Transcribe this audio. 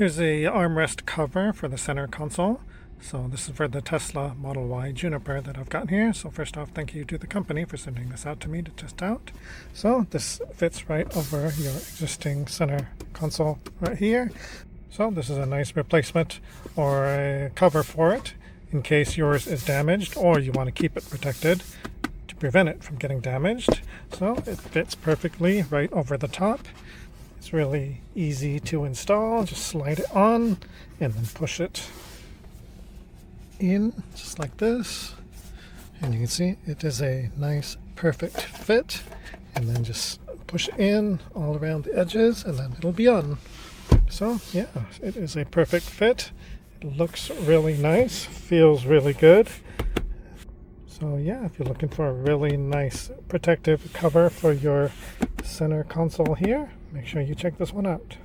Here's the armrest cover for the center console. So this is for the Tesla Model Y Juniper that I've got here. So first off, thank you to the company for sending this out to me to test out. So this fits right over your existing center console right here. So this is a nice replacement or a cover for it in case yours is damaged or you want to keep it protected to prevent it from getting damaged. So it fits perfectly right over the top. It's really easy to install. Just slide it on and then push it in just like this, and you can see it is a nice perfect fit, and then just push it in all around the edges and then it'll be on. So yeah, it is a perfect fit. It looks really nice, feels really good. So yeah, if you're looking for a really nice protective cover for your center console here, make sure you check this one out.